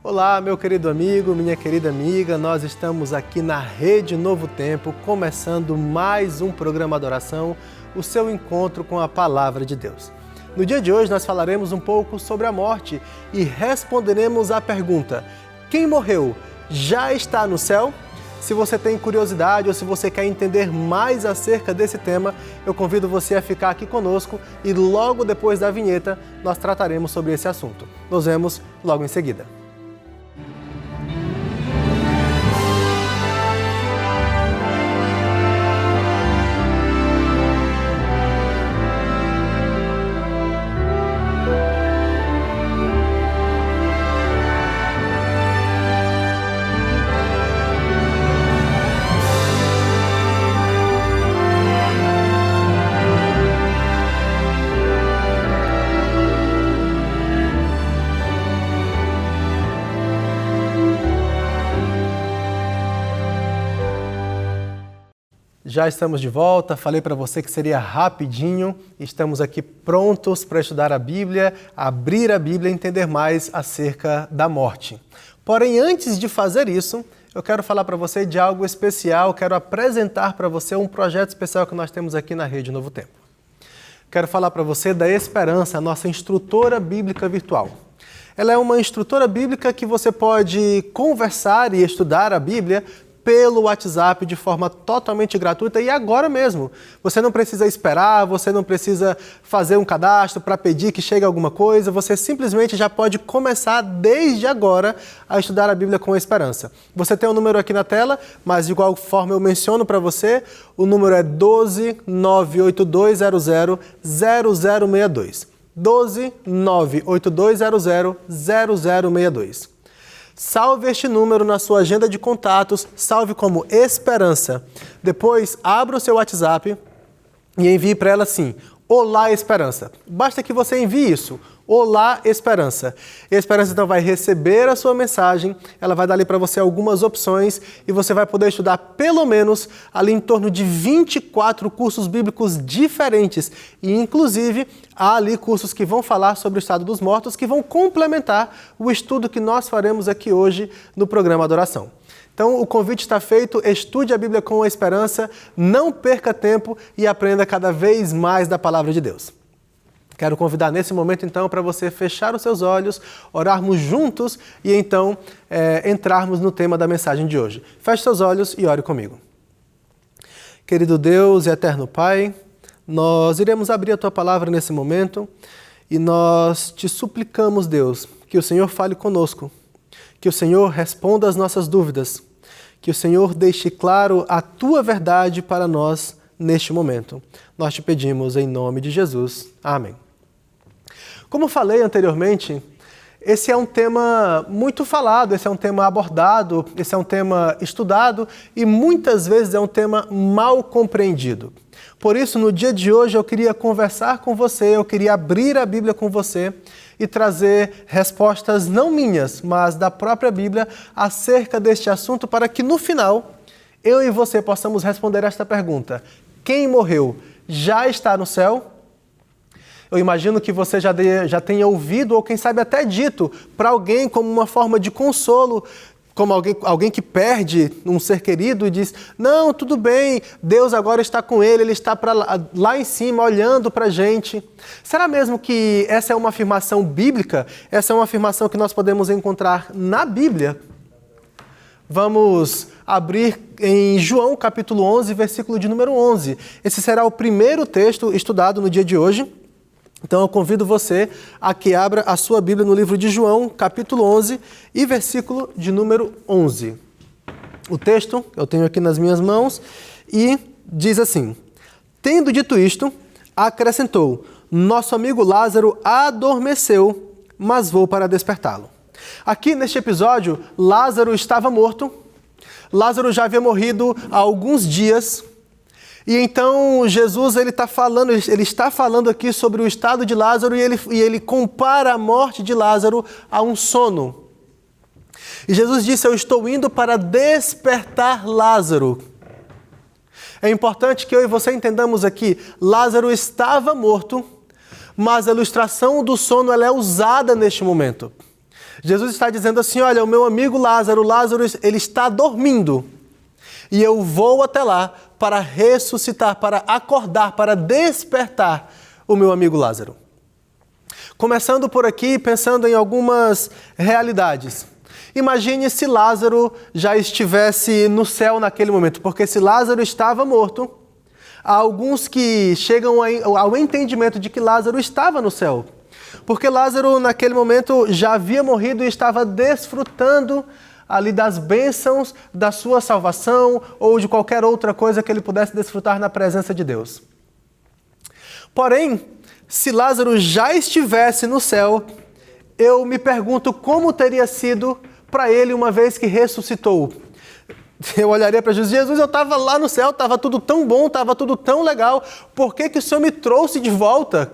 Olá, meu querido amigo, minha querida amiga, nós estamos aqui na Rede Novo Tempo, começando mais um programa Adoração, o seu encontro com a Palavra de Deus. No dia de hoje nós falaremos um pouco sobre a morte e responderemos à pergunta: quem morreu já está no céu? Se você tem curiosidade ou se você quer entender mais acerca desse tema, eu convido você a ficar aqui conosco e logo depois da vinheta nós trataremos sobre esse assunto. Nos vemos logo em seguida. Já estamos de volta, falei para você que seria rapidinho, estamos aqui prontos para estudar a Bíblia, abrir a Bíblia e entender mais acerca da morte. Porém, antes de fazer isso, eu quero falar para você de algo especial, quero apresentar para você um projeto especial que nós temos aqui na Rede Novo Tempo. Quero falar para você da Esperança, a nossa instrutora bíblica virtual. Ela é uma instrutora bíblica que você pode conversar e estudar a Bíblia pelo WhatsApp de forma totalmente gratuita e agora mesmo. Você não precisa esperar, você não precisa fazer um cadastro para pedir que chegue alguma coisa, você simplesmente já pode começar desde agora a estudar a Bíblia com a Esperança. Você tem um número aqui na tela, mas de igual forma eu menciono para você, o número é 12 98200 0062. 12 98200 0062. Salve este número na sua agenda de contatos, salve como Esperança. Depois, abra o seu WhatsApp e envie para ela assim: Olá, Esperança. Basta que você envie isso. Olá, Esperança. E a Esperança então vai receber a sua mensagem, ela vai dar ali para você algumas opções e você vai poder estudar pelo menos ali em torno de 24 cursos bíblicos diferentes. E inclusive há ali cursos que vão falar sobre o estado dos mortos, que vão complementar o estudo que nós faremos aqui hoje no programa Adoração. Então o convite está feito, estude a Bíblia com a Esperança, não perca tempo e aprenda cada vez mais da Palavra de Deus. Quero convidar nesse momento, então, para você fechar os seus olhos, orarmos juntos e, então, entrarmos no tema da mensagem de hoje. Feche seus olhos e ore comigo. Querido Deus e eterno Pai, nós iremos abrir a Tua Palavra nesse momento e nós te suplicamos, Deus, que o Senhor fale conosco, que o Senhor responda às nossas dúvidas, que o Senhor deixe claro a Tua verdade para nós neste momento. Nós te pedimos em nome de Jesus. Amém. Como falei anteriormente, esse é um tema muito falado, esse é um tema abordado, esse é um tema estudado e muitas vezes é um tema mal compreendido. Por isso, no dia de hoje, eu queria conversar com você, eu queria abrir a Bíblia com você e trazer respostas não minhas, mas da própria Bíblia acerca deste assunto para que no final, eu e você possamos responder esta pergunta: quem morreu já está no céu? Eu imagino que você já tenha ouvido ou quem sabe até dito para alguém como uma forma de consolo, como alguém que perde um ser querido e diz: não, tudo bem, Deus agora está com ele está lá em cima olhando para a gente. Será mesmo que essa é uma afirmação bíblica? Essa é uma afirmação que nós podemos encontrar na Bíblia? Vamos abrir em João capítulo 11, versículo de número 11. Esse será o primeiro texto estudado no dia de hoje. Então eu convido você a que abra a sua Bíblia no livro de João, capítulo 11 e versículo de número 11. O texto eu tenho aqui nas minhas mãos e diz assim: tendo dito isto, acrescentou: nosso amigo Lázaro adormeceu, mas vou para despertá-lo. Aqui neste episódio, Lázaro estava morto, Lázaro já havia morrido há alguns dias. E então Jesus ele está falando aqui sobre o estado de Lázaro e ele compara a morte de Lázaro a um sono. E Jesus disse: eu estou indo para despertar Lázaro. É importante que eu e você entendamos aqui, Lázaro estava morto, mas a ilustração do sono ela é usada neste momento. Jesus está dizendo assim, olha, o meu amigo Lázaro, ele está dormindo. E eu vou até lá para ressuscitar, para acordar, para despertar o meu amigo Lázaro. Começando por aqui, pensando em algumas realidades. Imagine se Lázaro já estivesse no céu naquele momento, porque se Lázaro estava morto, há alguns que chegam ao entendimento de que Lázaro estava no céu. Porque Lázaro, naquele momento, já havia morrido e estava desfrutando ali das bênçãos da sua salvação ou de qualquer outra coisa que ele pudesse desfrutar na presença de Deus. Porém, se Lázaro já estivesse no céu, eu me pergunto como teria sido para ele uma vez que ressuscitou. Eu olharia para Jesus, eu estava lá no céu, estava tudo tão bom, estava tudo tão legal, por que o Senhor me trouxe de volta?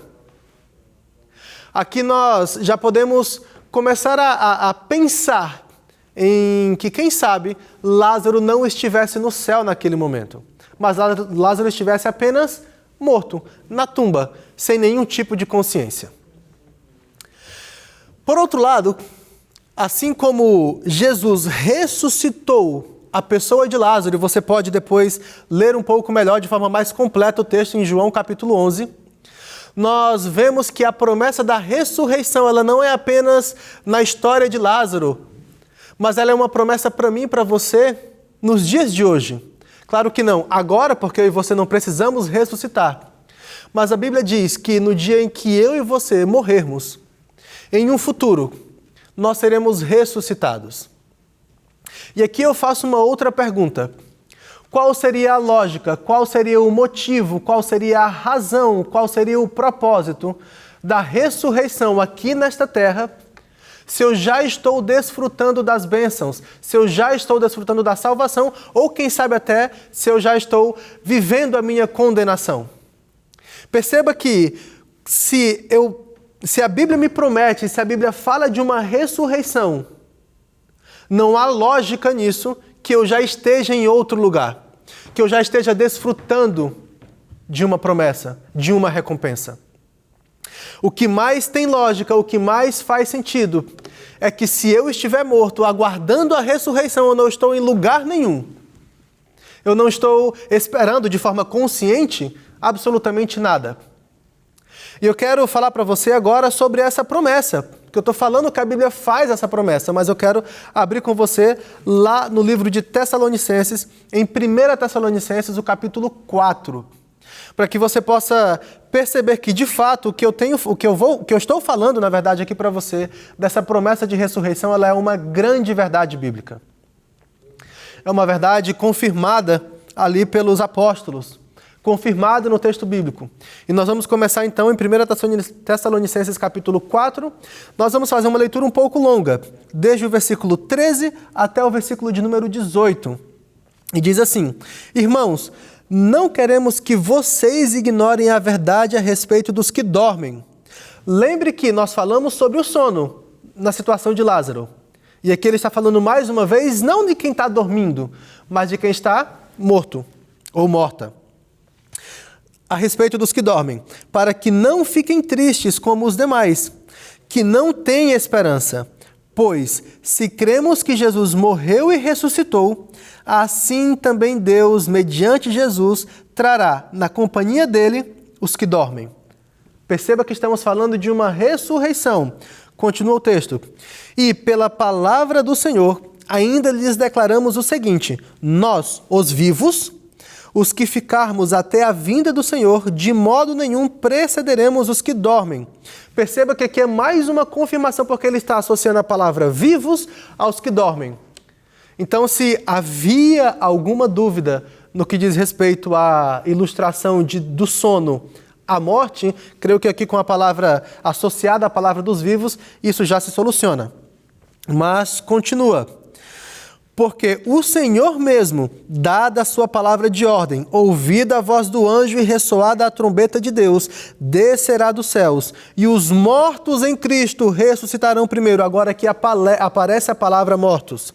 Aqui nós já podemos começar a pensar em que, quem sabe, Lázaro não estivesse no céu naquele momento, mas Lázaro estivesse apenas morto, na tumba, sem nenhum tipo de consciência. Por outro lado, assim como Jesus ressuscitou a pessoa de Lázaro, e você pode depois ler um pouco melhor, de forma mais completa, o texto em João capítulo 11, nós vemos que a promessa da ressurreição, ela não é apenas na história de Lázaro, mas ela é uma promessa para mim e para você nos dias de hoje. Claro que não agora, porque eu e você não precisamos ressuscitar. Mas a Bíblia diz que no dia em que eu e você morrermos, em um futuro, nós seremos ressuscitados. E aqui eu faço uma outra pergunta. Qual seria a lógica, qual seria o motivo, qual seria a razão, qual seria o propósito da ressurreição aqui nesta terra, se eu já estou desfrutando das bênçãos, se eu já estou desfrutando da salvação, ou quem sabe até se eu já estou vivendo a minha condenação? Perceba que se a Bíblia me promete, se a Bíblia fala de uma ressurreição, não há lógica nisso que eu já esteja em outro lugar, que eu já esteja desfrutando de uma promessa, de uma recompensa. O que mais tem lógica, o que mais faz sentido, é que se eu estiver morto, aguardando a ressurreição, eu não estou em lugar nenhum. Eu não estou esperando de forma consciente absolutamente nada. E eu quero falar para você agora sobre essa promessa, que eu estou falando que a Bíblia faz essa promessa, mas eu quero abrir com você lá no livro de Tessalonicenses, em 1 Tessalonicenses, o capítulo 4, para que você possa perceber que, de fato, o que eu estou falando, na verdade, aqui para você, dessa promessa de ressurreição, ela é uma grande verdade bíblica. É uma verdade confirmada ali pelos apóstolos, confirmado no texto bíblico. E nós vamos começar então em 1 Tessalonicenses capítulo 4. Nós vamos fazer uma leitura um pouco longa, desde o versículo 13 até o versículo de número 18. E diz assim: Irmãos, não queremos que vocês ignorem a verdade a respeito dos que dormem. Lembre que nós falamos sobre o sono na situação de Lázaro. E aqui ele está falando mais uma vez, não de quem está dormindo, mas de quem está morto ou morta. A respeito dos que dormem, para que não fiquem tristes como os demais, que não têm esperança. Pois, se cremos que Jesus morreu e ressuscitou, assim também Deus, mediante Jesus, trará na companhia dele os que dormem. Perceba que estamos falando de uma ressurreição. Continua o texto. E pela palavra do Senhor, ainda lhes declaramos o seguinte: nós, os vivos, os que ficarmos até a vinda do Senhor, de modo nenhum precederemos os que dormem. Perceba que aqui é mais uma confirmação, porque ele está associando a palavra vivos aos que dormem. Então, se havia alguma dúvida no que diz respeito à ilustração do sono à morte, creio que aqui com a palavra associada à palavra dos vivos, isso já se soluciona. Mas continua. Porque o Senhor mesmo, dada a sua palavra de ordem, ouvida a voz do anjo e ressoada a trombeta de Deus, descerá dos céus, e os mortos em Cristo ressuscitarão primeiro. Agora aqui aparece a palavra mortos.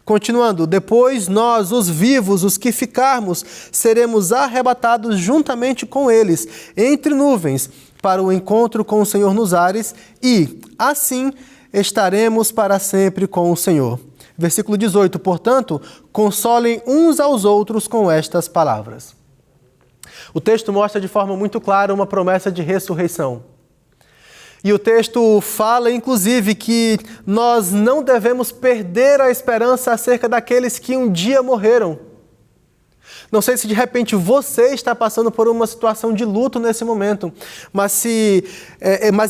Continuando, depois nós, os vivos, os que ficarmos, seremos arrebatados juntamente com eles, entre nuvens, para o encontro com o Senhor nos ares, e, assim, estaremos para sempre com o Senhor. Versículo 18, portanto, consolem uns aos outros com estas palavras. O texto mostra de forma muito clara uma promessa de ressurreição. E o texto fala, inclusive, que nós não devemos perder a esperança acerca daqueles que um dia morreram. Não sei se de repente você está passando por uma situação de luto nesse momento, mas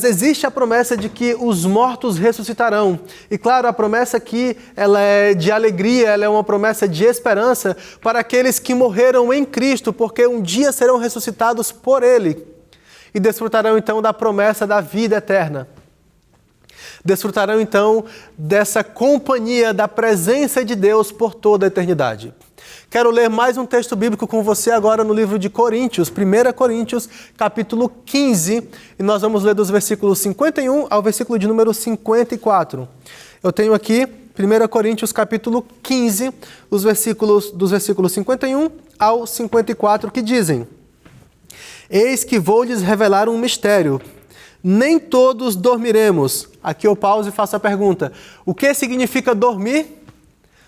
existe a promessa de que os mortos ressuscitarão. E claro, a promessa aqui ela é de alegria, ela é uma promessa de esperança para aqueles que morreram em Cristo, porque um dia serão ressuscitados por Ele e desfrutarão então da promessa da vida eterna. Desfrutarão então dessa companhia, da presença de Deus por toda a eternidade. Quero ler mais um texto bíblico com você agora no livro de Coríntios, 1 Coríntios, capítulo 15, e nós vamos ler dos versículos 51 ao versículo de número 54. Eu tenho aqui 1 Coríntios, capítulo 15, dos versículos 51 ao 54, que dizem: Eis que vou lhes revelar um mistério. Nem todos dormiremos. Aqui eu pauso e faço a pergunta: o que significa dormir?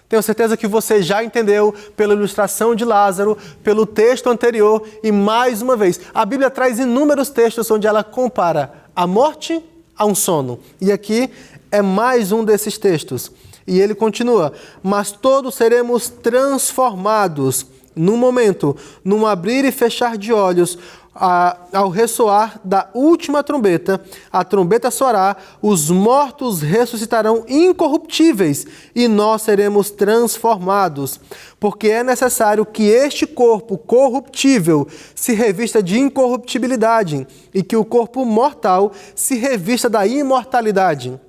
Tenho certeza que você já entendeu pela ilustração de Lázaro, pelo texto anterior e mais uma vez. A Bíblia traz inúmeros textos onde ela compara a morte a um sono. E aqui é mais um desses textos. E ele continua: mas todos seremos transformados num momento, num abrir e fechar de olhos, ao ressoar da última trombeta, a trombeta soará, os mortos ressuscitarão incorruptíveis e nós seremos transformados. Porque é necessário que este corpo corruptível se revista de incorruptibilidade e que o corpo mortal se revista da imortalidade.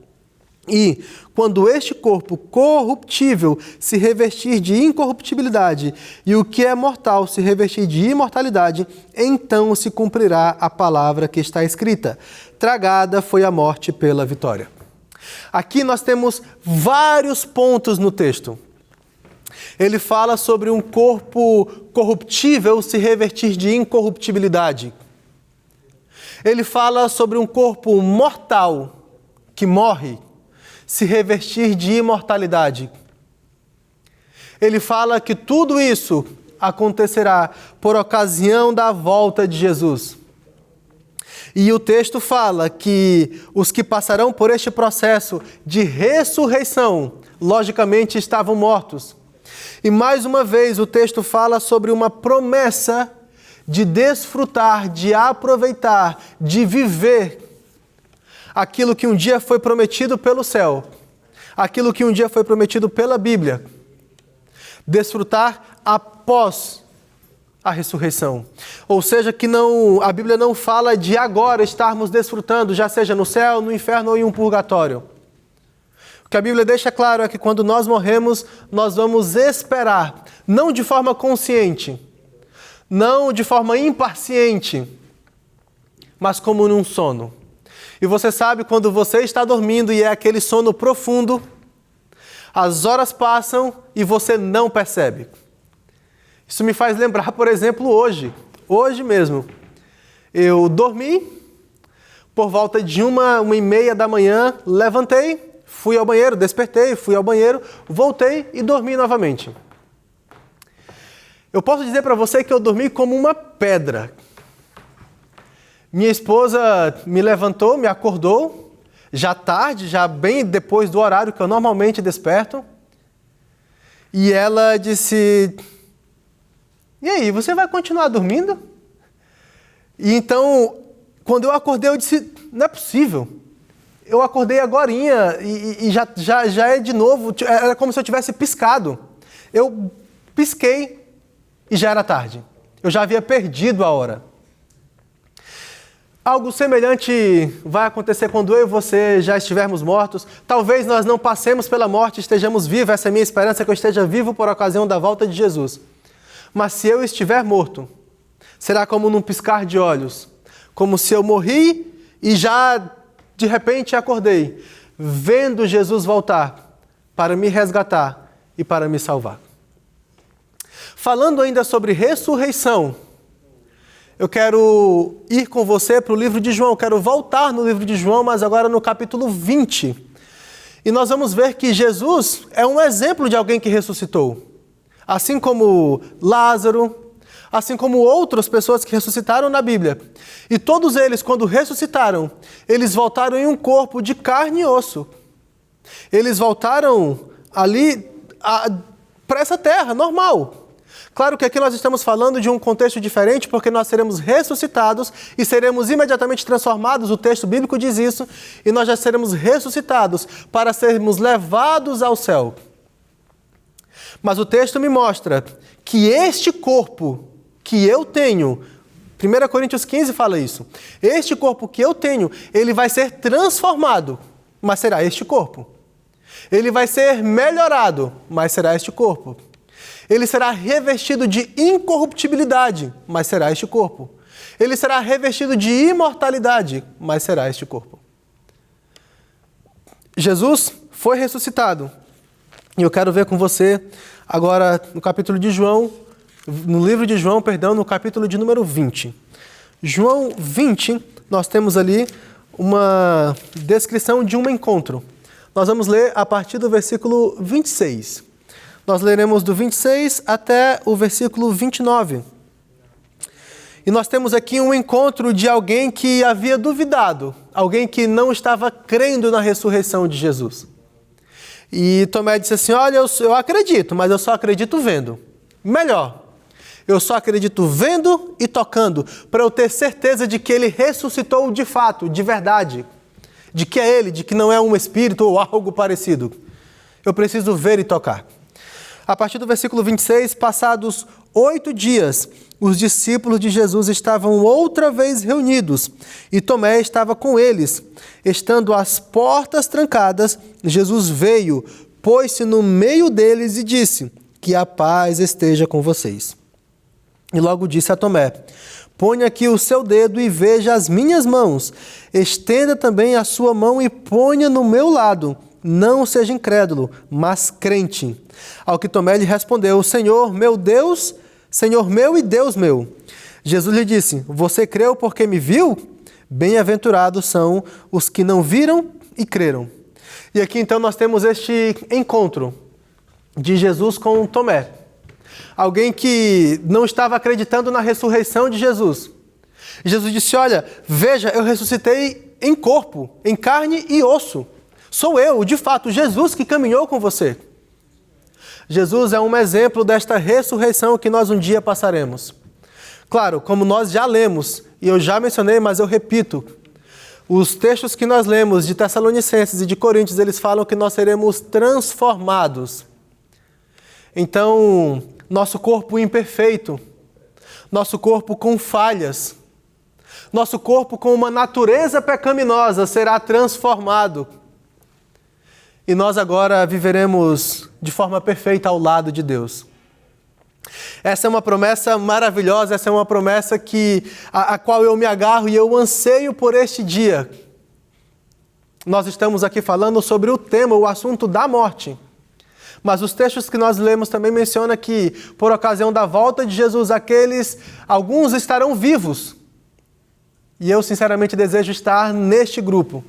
E, quando este corpo corruptível se revestir de incorruptibilidade e o que é mortal se revestir de imortalidade, então se cumprirá a palavra que está escrita: tragada foi a morte pela vitória. Aqui nós temos vários pontos no texto. Ele fala sobre um corpo corruptível se revestir de incorruptibilidade. Ele fala sobre um corpo mortal que morre se revestir de imortalidade. Ele fala que tudo isso acontecerá por ocasião da volta de Jesus. E o texto fala que os que passarão por este processo de ressurreição, logicamente estavam mortos. E mais uma vez o texto fala sobre uma promessa de desfrutar, de aproveitar, de viver aquilo que um dia foi prometido pelo céu, aquilo que um dia foi prometido pela Bíblia. Desfrutar após a ressurreição. Ou seja, que a Bíblia não fala de agora estarmos desfrutando, já seja no céu, no inferno ou em um purgatório. O que a Bíblia deixa claro é que quando nós morremos, nós vamos esperar, não de forma consciente, não de forma impaciente, mas como num sono. E você sabe, quando você está dormindo e é aquele sono profundo, as horas passam e você não percebe. Isso me faz lembrar, por exemplo, hoje mesmo. Eu dormi, por volta de 1h30 da manhã, levantei, fui ao banheiro, despertei, fui ao banheiro, voltei e dormi novamente. Eu posso dizer para você que eu dormi como uma pedra. Minha esposa me levantou, me acordou, já tarde, já bem depois do horário que eu normalmente desperto. E ela disse: e aí, você vai continuar dormindo? E então, quando eu acordei, eu disse: não é possível. Eu acordei agorinha e já é de novo, era como se eu tivesse piscado. Eu pisquei e já era tarde. Eu já havia perdido a hora. Algo semelhante vai acontecer quando eu e você já estivermos mortos. Talvez nós não passemos pela morte, estejamos vivos. Essa é a minha esperança, que eu esteja vivo por ocasião da volta de Jesus. Mas se eu estiver morto, será como num piscar de olhos. Como se eu morri e já de repente acordei, vendo Jesus voltar para me resgatar e para me salvar. Falando ainda sobre ressurreição, eu quero ir com você para o livro de João. Quero voltar no livro de João, mas agora no capítulo 20. E nós vamos ver que Jesus é um exemplo de alguém que ressuscitou. Assim como Lázaro, assim como outras pessoas que ressuscitaram na Bíblia. E todos eles, quando ressuscitaram, eles voltaram em um corpo de carne e osso. Eles voltaram ali para essa terra, normal. Claro que aqui nós estamos falando de um contexto diferente, porque nós seremos ressuscitados e seremos imediatamente transformados, o texto bíblico diz isso, e nós já seremos ressuscitados para sermos levados ao céu. Mas o texto me mostra que este corpo que eu tenho, 1 Coríntios 15 fala isso, este corpo que eu tenho, ele vai ser transformado, mas será este corpo. Ele vai ser melhorado, mas será este corpo. Ele será revestido de incorruptibilidade, mas será este corpo. Ele será revestido de imortalidade, mas será este corpo. Jesus foi ressuscitado. E eu quero ver com você agora no capítulo de João, no livro de João, no capítulo de número 20. João 20, nós temos ali uma descrição de um encontro. Nós vamos ler a partir do versículo 26. Nós leremos do 26 até o versículo 29. E nós temos aqui um encontro de alguém que havia duvidado, alguém que não estava crendo na ressurreição de Jesus. E Tomé disse assim, olha, eu acredito, mas eu só acredito vendo. Melhor, eu só acredito vendo e tocando, para eu ter certeza de que ele ressuscitou de fato, de verdade. De que é ele, de que não é um espírito ou algo parecido. Eu preciso ver e tocar. A partir do versículo 26, passados 8 dias, os discípulos de Jesus estavam outra vez reunidos e Tomé estava com eles. Estando as portas trancadas, Jesus veio, pôs-se no meio deles e disse, que a paz esteja com vocês. E logo disse a Tomé, ponha aqui o seu dedo e veja as minhas mãos. Estenda também a sua mão e ponha no meu lado. Não seja incrédulo, mas crente. Ao que Tomé lhe respondeu, Senhor, meu Deus, Senhor meu e Deus meu. Jesus lhe disse, você creu porque me viu? Bem-aventurados são os que não viram e creram. E aqui então nós temos este encontro de Jesus com Tomé. Alguém que não estava acreditando na ressurreição de Jesus. Jesus disse, olha, veja, eu ressuscitei em corpo, em carne e osso. Sou eu, de fato, Jesus que caminhou com você. Jesus é um exemplo desta ressurreição que nós um dia passaremos. Claro, como nós já lemos, e eu já mencionei, mas eu repito, os textos que nós lemos de Tessalonicenses e de Coríntios, eles falam que nós seremos transformados. Então, nosso corpo imperfeito, nosso corpo com falhas, nosso corpo com uma natureza pecaminosa será transformado. E nós agora viveremos de forma perfeita ao lado de Deus. Essa é uma promessa maravilhosa, essa é uma promessa a qual eu me agarro e eu anseio por este dia. Nós estamos aqui falando sobre o tema, o assunto da morte. Mas os textos que nós lemos também mencionam que, por ocasião da volta de Jesus, alguns estarão vivos. E eu, sinceramente, desejo estar neste grupo,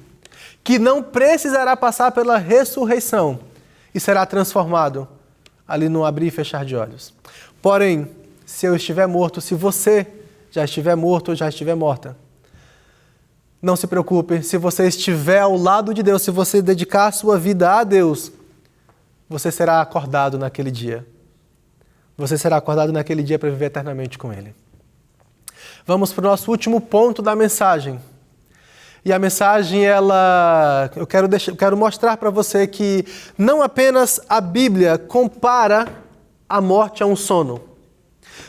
que não precisará passar pela ressurreição e será transformado ali no abrir e fechar de olhos. Porém, se eu estiver morto, se você já estiver morto ou já estiver morta, não se preocupe, se você estiver ao lado de Deus, se você dedicar a sua vida a Deus, você será acordado naquele dia. Você será acordado naquele dia para viver eternamente com Ele. Vamos para o nosso último ponto da mensagem. E a mensagem, eu quero mostrar para você que não apenas a Bíblia compara a morte a um sono.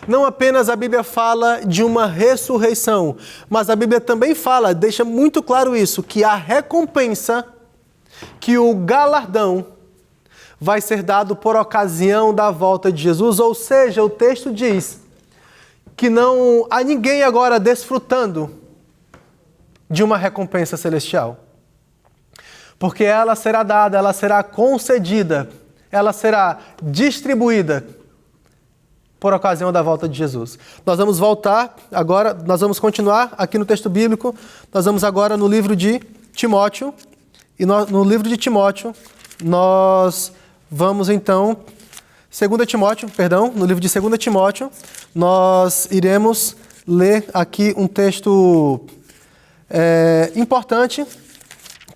Não apenas a Bíblia fala de uma ressurreição, mas a Bíblia também deixa muito claro isso, que a recompensa, que o galardão vai ser dado por ocasião da volta de Jesus. Ou seja, o texto diz que não há ninguém agora desfrutando de uma recompensa celestial. Porque ela será dada, ela será concedida, ela será distribuída por ocasião da volta de Jesus. Nós vamos voltar agora, nós vamos continuar aqui no texto bíblico, nós vamos agora no livro de Timóteo, e no livro de Timóteo, nós vamos então, no livro de 2 Timóteo, nós iremos ler aqui um texto importante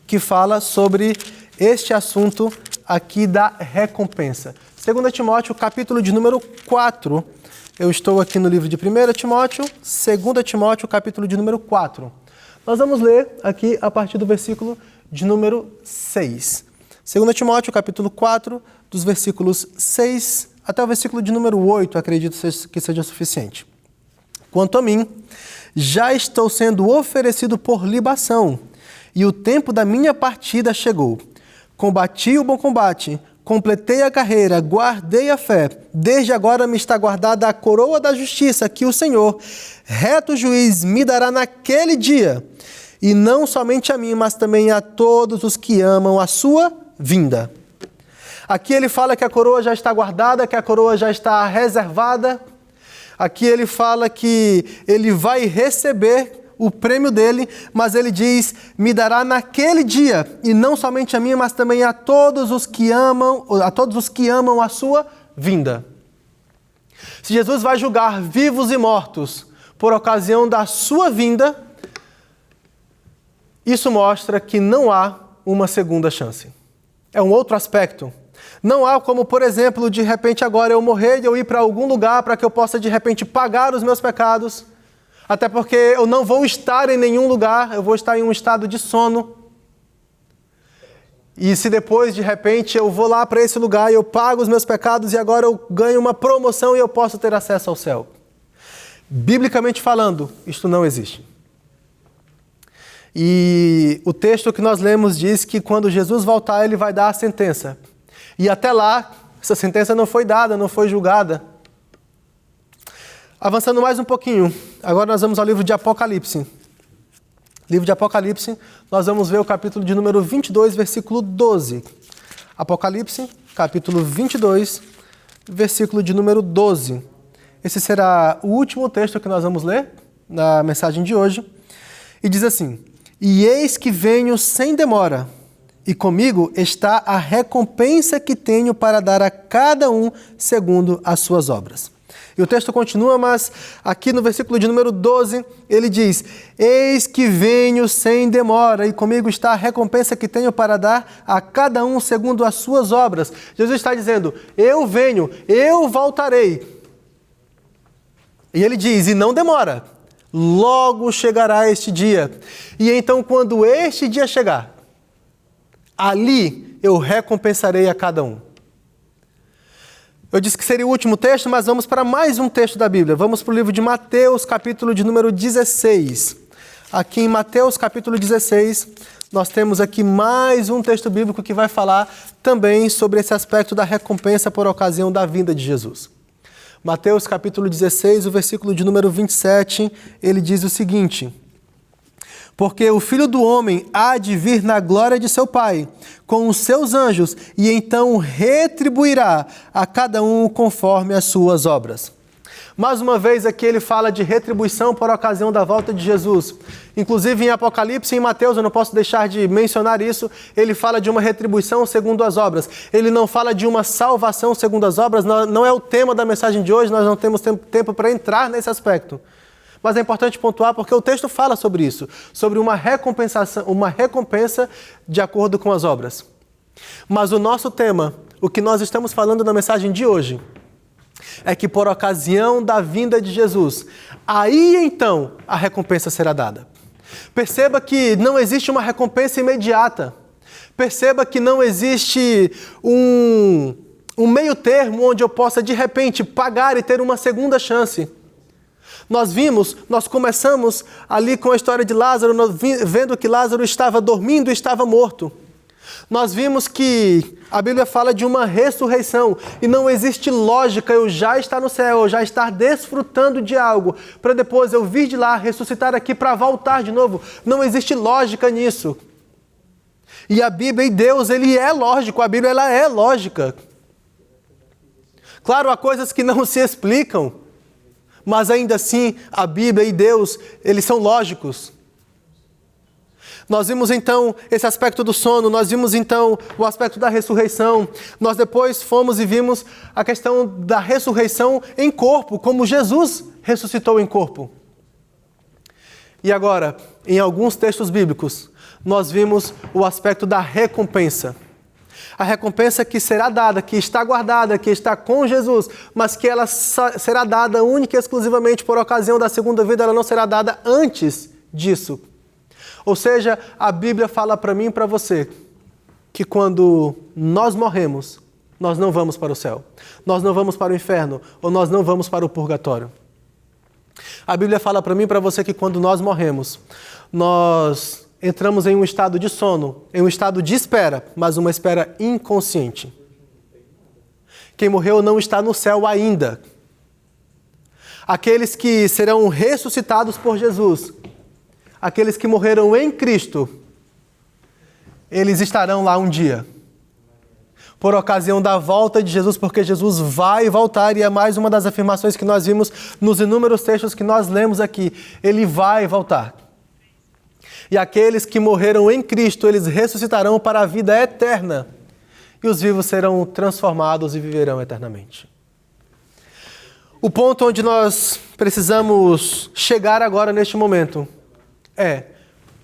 que fala sobre este assunto aqui da recompensa. 2 Timóteo, capítulo de número 4. Eu estou aqui no livro de 1 Timóteo, 2 Timóteo, capítulo de número 4. Nós vamos ler aqui a partir do versículo de número 6. 2 Timóteo, capítulo 4, dos versículos 6 até o versículo de número 8, acredito que seja suficiente. Quanto a mim, já estou sendo oferecido por libação, e o tempo da minha partida chegou. Combati o bom combate, completei a carreira, guardei a fé. Desde agora me está guardada a coroa da justiça que o Senhor, reto juiz, me dará naquele dia. E não somente a mim, mas também a todos os que amam a sua vinda. Aqui ele fala que a coroa já está guardada, que a coroa já está reservada. Aqui ele fala que ele vai receber o prêmio dele, mas ele diz, me dará naquele dia, e não somente a mim, mas também a todos os que amam a sua vinda. Se Jesus vai julgar vivos e mortos por ocasião da sua vinda, isso mostra que não há uma segunda chance. É um outro aspecto. Não há como, por exemplo, de repente agora eu morrer e eu ir para algum lugar para que eu possa de repente pagar os meus pecados, até porque eu não vou estar em nenhum lugar, eu vou estar em um estado de sono. E se depois de repente eu vou lá para esse lugar e eu pago os meus pecados e agora eu ganho uma promoção e eu posso ter acesso ao céu. Biblicamente falando, isto não existe. E o texto que nós lemos diz que quando Jesus voltar, ele vai dar a sentença. E até lá, essa sentença não foi dada, não foi julgada. Avançando mais um pouquinho, agora nós vamos ao livro de Apocalipse. Livro de Apocalipse, nós vamos ver o capítulo de número 22, versículo 12. Apocalipse, capítulo 22, versículo de número 12. Esse será o último texto que nós vamos ler na mensagem de hoje. E diz assim, e eis que venho sem demora, e comigo está a recompensa que tenho para dar a cada um segundo as suas obras. E o texto continua, mas aqui no versículo de número 12, ele diz, eis que venho sem demora, e comigo está a recompensa que tenho para dar a cada um segundo as suas obras. Jesus está dizendo, eu venho, eu voltarei. E ele diz, e não demora, logo chegará este dia. E então, quando este dia chegar, ali eu recompensarei a cada um. Eu disse que seria o último texto, mas vamos para mais um texto da Bíblia. Vamos para o livro de Mateus, capítulo de número 16. Aqui em Mateus, capítulo 16, nós temos aqui mais um texto bíblico que vai falar também sobre esse aspecto da recompensa por ocasião da vinda de Jesus. Mateus, capítulo 16, o versículo de número 27, ele diz o seguinte, porque o Filho do Homem há de vir na glória de seu Pai, com os seus anjos, e então retribuirá a cada um conforme as suas obras. Mais uma vez aqui ele fala de retribuição por ocasião da volta de Jesus. Inclusive em Apocalipse e em Mateus, eu não posso deixar de mencionar isso, ele fala de uma retribuição segundo as obras. Ele não fala de uma salvação segundo as obras, não é o tema da mensagem de hoje, nós não temos tempo para entrar nesse aspecto. Mas é importante pontuar porque o texto fala sobre isso, sobre uma recompensa de acordo com as obras. Mas o nosso tema, o que nós estamos falando na mensagem de hoje, é que por ocasião da vinda de Jesus, aí então a recompensa será dada. Perceba que não existe uma recompensa imediata. Perceba que não existe um meio termo onde eu possa de repente pagar e ter uma segunda chance. Nós começamos ali com a história de Lázaro, vendo que Lázaro estava dormindo e estava morto. Nós vimos que a Bíblia fala de uma ressurreição e não existe lógica eu já estar no céu, eu já estar desfrutando de algo, para depois eu vir de lá, ressuscitar aqui para voltar de novo. Não existe lógica nisso. E a Bíblia e Deus, ele é lógico, a Bíblia ela é lógica. Claro, há coisas que não se explicam, mas ainda assim a Bíblia e Deus, eles são lógicos. Nós vimos então esse aspecto do sono, nós vimos então o aspecto da ressurreição, nós depois fomos e vimos a questão da ressurreição em corpo, como Jesus ressuscitou em corpo. E agora, em alguns textos bíblicos, nós vimos o aspecto da recompensa. A recompensa que será dada, que está guardada, que está com Jesus, mas que ela será dada única e exclusivamente por ocasião da segunda vida, ela não será dada antes disso. Ou seja, a Bíblia fala para mim e para você que quando nós morremos, nós não vamos para o céu, nós não vamos para o inferno ou nós não vamos para o purgatório. A Bíblia fala para mim e para você que quando nós morremos, nós entramos em um estado de sono, em um estado de espera, mas uma espera inconsciente. Quem morreu não está no céu ainda. Aqueles que serão ressuscitados por Jesus, aqueles que morreram em Cristo, eles estarão lá um dia. Por ocasião da volta de Jesus, porque Jesus vai voltar, e é mais uma das afirmações que nós vimos nos inúmeros textos que nós lemos aqui. Ele vai voltar. E aqueles que morreram em Cristo, eles ressuscitarão para a vida eterna. E os vivos serão transformados e viverão eternamente. O ponto onde nós precisamos chegar agora neste momento é: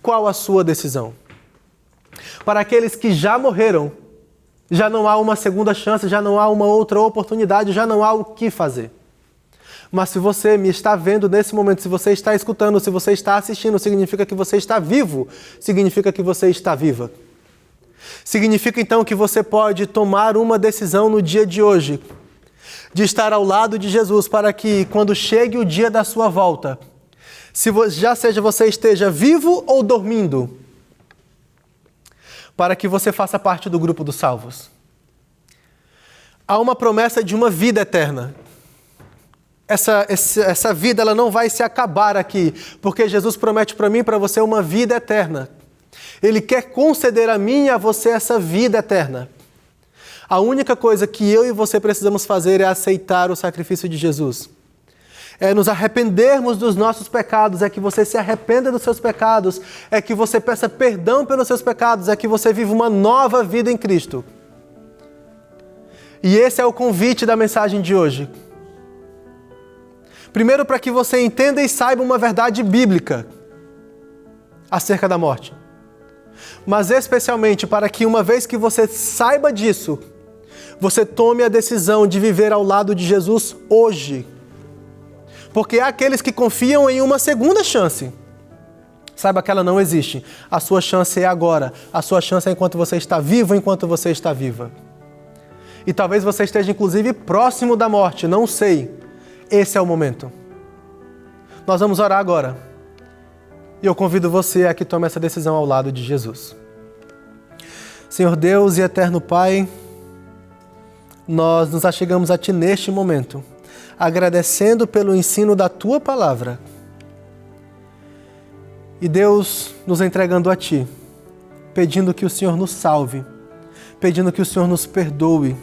qual a sua decisão? Para aqueles que já morreram, já não há uma segunda chance, já não há uma outra oportunidade, já não há o que fazer. Mas se você me está vendo nesse momento, se você está escutando, se você está assistindo, significa que você está vivo, significa que você está viva. Significa então que você pode tomar uma decisão no dia de hoje, de estar ao lado de Jesus, para que quando chegue o dia da sua volta, já seja você esteja vivo ou dormindo, para que você faça parte do grupo dos salvos. Há uma promessa de uma vida eterna. Essa vida ela não vai se acabar aqui, porque Jesus promete para mim e para você uma vida eterna. Ele quer conceder a mim e a você essa vida eterna. A única coisa que eu e você precisamos fazer é aceitar o sacrifício de Jesus. É nos arrependermos dos nossos pecados, é que você se arrependa dos seus pecados, é que você peça perdão pelos seus pecados, é que você viva uma nova vida em Cristo. E esse é o convite da mensagem de hoje. Primeiro, para que você entenda e saiba uma verdade bíblica acerca da morte. Mas especialmente para que, uma vez que você saiba disso, você tome a decisão de viver ao lado de Jesus hoje. Porque há aqueles que confiam em uma segunda chance. Saiba que ela não existe. A sua chance é agora. A sua chance é enquanto você está vivo, enquanto você está viva. E talvez você esteja inclusive próximo da morte, não sei. Esse é o momento. Nós vamos orar agora. E eu convido você a que tome essa decisão ao lado de Jesus. Senhor Deus e eterno Pai, nós nos achegamos a Ti neste momento, agradecendo pelo ensino da Tua Palavra. E Deus, nos entregando a Ti, pedindo que o Senhor nos salve, pedindo que o Senhor nos perdoe,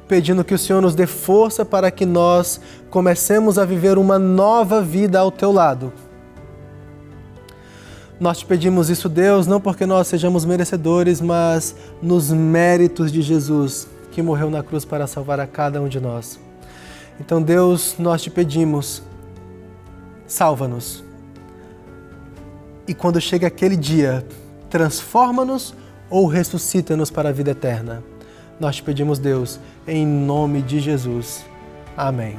pedindo que o Senhor nos dê força para que nós comecemos a viver uma nova vida ao Teu lado. Nós te pedimos isso, Deus, não porque nós sejamos merecedores, mas nos méritos de Jesus, que morreu na cruz para salvar a cada um de nós. Então, Deus, nós te pedimos, salva-nos. E quando chega aquele dia, transforma-nos ou ressuscita-nos para a vida eterna. Nós te pedimos, Deus, em nome de Jesus. Amém.